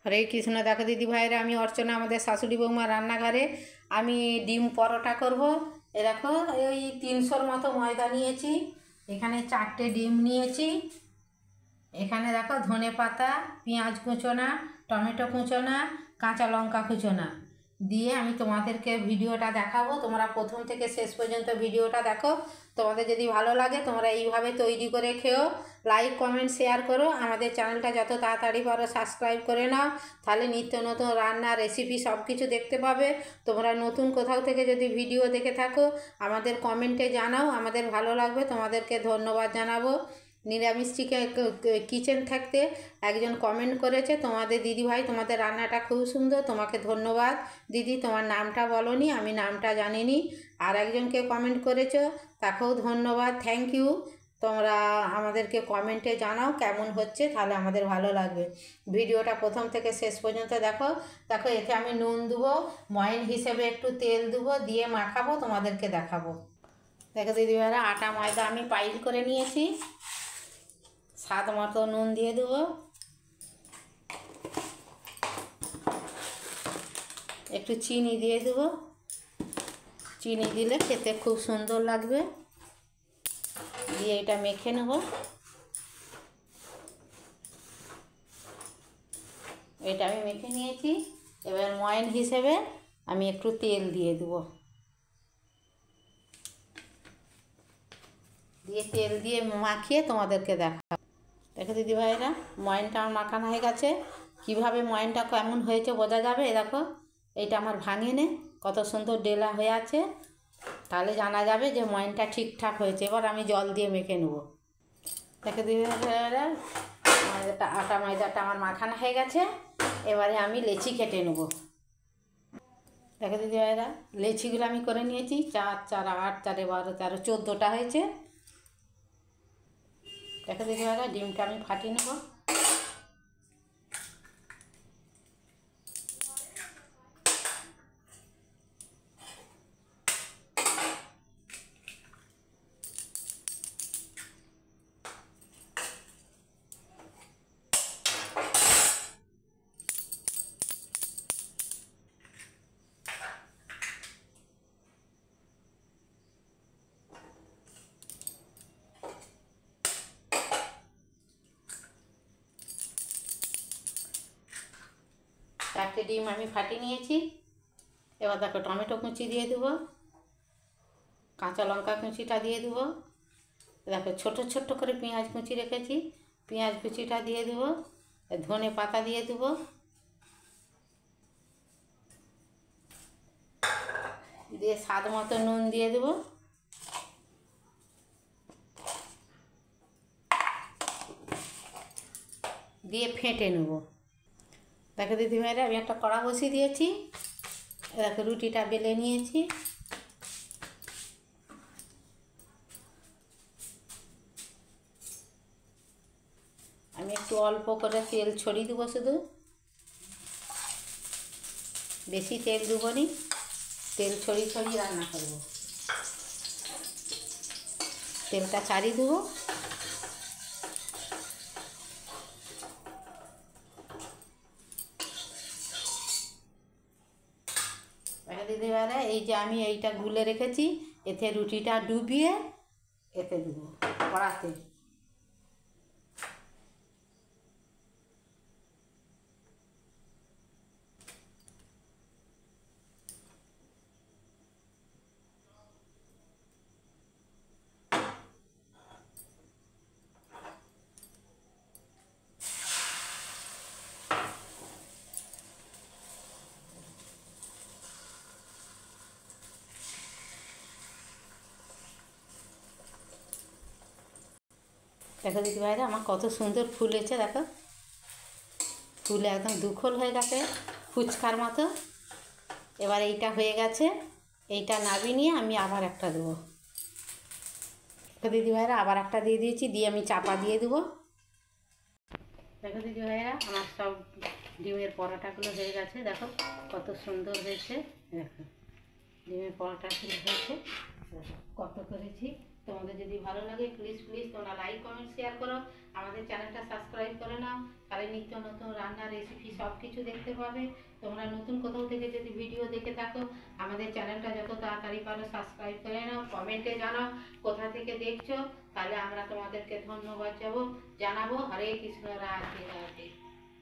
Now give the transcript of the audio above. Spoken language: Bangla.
হরে কৃষ্ণ। দেখো দিদি ভাইরা, আমি অর্চনা, আমাদের শাশুড়ি বৌমা রান্নাঘরে। আমি ডিম পরোটা করব। এ দেখো, ওই 300-র মতো ময়দা নিয়েছি। এখানে 4টে ডিম নিয়েছি। এখানে দেখো ধনে পাতা, পেঁয়াজ কুচোনা, টমেটো কুচোনা, কাঁচা লঙ্কা কুচোনা দিয়ে আমি তোমাদেরকে ভিডিওটা দেখাবো। তোমরা প্রথম থেকে শেষ পর্যন্ত ভিডিওটা দেখো। তোমাদের যদি ভালো লাগে তোমরা এইভাবে তৈরি করে খেও। লাইক কমেন্ট শেয়ার করো। আমাদের চ্যানেলটা যত তাড়াতাড়ি পারো সাবস্ক্রাইব করে নাও, তাহলে নিত্য নতুন রান্না রেসিপি সব কিছু দেখতে পাবে। তোমরা নতুন কোথাও থেকে যদি ভিডিও দেখে থাকো আমাদের কমেন্টে জানাও, আমাদের ভালো লাগবে, তোমাদেরকে ধন্যবাদ জানাবো। নিরামিষ চিকেন কিচেন থাকতে একজন কমেন্ট করেছে, তোমাদের দিদিভাই তোমাদের রান্নাটা খুব সুন্দর, তোমাকে ধন্যবাদ দিদি। তোমার নামটা বলোনি, আমি নামটা জানিনি। আর একজনকে কমেন্ট করেছো, তাকেও ধন্যবাদ, থ্যাংক ইউ। তোমরা আমাদেরকে কমেন্টে জানাও কেমন হচ্ছে, তাহলে আমাদের ভালো লাগবে। ভিডিওটা প্রথম থেকে শেষ পর্যন্ত দেখো। দেখো, এতে আমি নুন দেবো, ময়ন হিসেবে একটু তেল দেবো, দিয়ে মাখাবো, তোমাদেরকে দেখাবো। দেখো দিদিভাইরা, আটা ময়দা আমি পাইল করে নিয়েছি। স্বাদ মতো নুন দিয়ে দেবো, একটু চিনি দিয়ে দেবো। চিনি দিলে খেতে খুব সুন্দর লাগবে। দিয়ে এটা মেখে নেব। এটা আমি মেখে নিয়েছি। এবার ময়ন হিসেবে আমি একটু তেল দিয়ে দেবো। দিয়ে তেল দিয়ে মাখিয়ে তোমাদেরকে দেখাবো। দেখো দিদিভাইরা, ময়নটা আমার মাখানো হয়ে গেছে। কীভাবে ময়নটা কেমন হয়েছে বোঝা যাবে। দেখো, এইটা আমার ভাঙেনে কত সুন্দর ডেলা হয়ে আছে, তাহলে জানা যাবে যে ময়নটা ঠিকঠাক হয়েছে। এবার আমি জল দিয়ে মেখে নেব। দেখো দিদিভাইরা, আটা ময়দাটা আমার মাখানো হয়ে গেছে। এবারে আমি লেচি কেটে নেব। দেখো দিদিভাইরা, লেচিগুলো আমি করে নিয়েছি। 4, 4, 8, 4, 12, 13, 14টা হয়েছে। দেখো দিদিভাইরা, ডিমটা আমি ফাটিয়ে নেব। চারটে ডিম আমি ফাটিয়ে নিয়েছি। এবার দেখো, টমেটো কুচি দিয়ে দেবো, কাঁচা লঙ্কা কুচিটা দিয়ে দেবো। দেখো, ছোট ছোট করে পেঁয়াজ কুচি রেখেছি, পেঁয়াজ কুচিটা দিয়ে দেবো। ধনে পাতা দিয়ে দেবো। দিয়ে স্বাদ মতো নুন দিয়ে দেবো। দিয়ে ফেটে নেব। দেখো দিদিভাইরা, আমি একটা কড়া বসিয়ে দিয়েছি। দেখো, রুটিটা বেলে নিয়েছি। আমি একটু অল্প করে তেল ছড়িয়ে দেবো, শুধু বেশি তেল দেবো নি, তেল ছড়িয়ে ছড়িয়ে রান্না করব। তেলটা ছাড়িয়ে দেবো। দিদিভাইরা, এই যে আমি এইটা গুলে রেখেছি, এতে রুটিটা ডুবিয়ে এতে দেবো কড়াতে। দেখো দিদিভাইরা, আমার কত সুন্দর ফুলেছে। দেখো, ফুলে একদম দুখোল হয়ে গেছে, ফুচকার মতো। এবার এইটা হয়ে গেছে, এইটা নাবি নিয়ে আমি আবার একটা দেবো। দেখো দিদিভাইরা, আবার একটা দিয়ে দিয়েছি, দিয়ে আমি চাপা দিয়ে দেবো। দেখো দিদিভাইরা, আমার সব ডিমের পরোটাগুলো হয়ে গেছে। দেখো কত সুন্দর হয়েছে। দেখো, ডিমের পরোটাগুলো হয়েছে, কত করেছি। তোমাদের যদি ভালো লাগে প্লিজ প্লিজ তোমরা লাইক কমেন্ট শেয়ার করো, আমাদের চ্যানেলটা সাবস্ক্রাইব করে নাও, তাহলে নিত্য নতুন রান্না রেসিপি সব কিছু দেখতে পাবে। তোমরা নতুন কোথাও থেকে যদি ভিডিও দেখে থাকো আমাদের চ্যানেলটা যত তাড়াতাড়ি পারো সাবস্ক্রাইব করে নাও, কমেন্টে জানাও কোথা থেকে দেখছো, তাহলে আমরা তোমাদেরকে ধন্যবাদ জানাবো। হরে কৃষ্ণ, রাধে রাধে।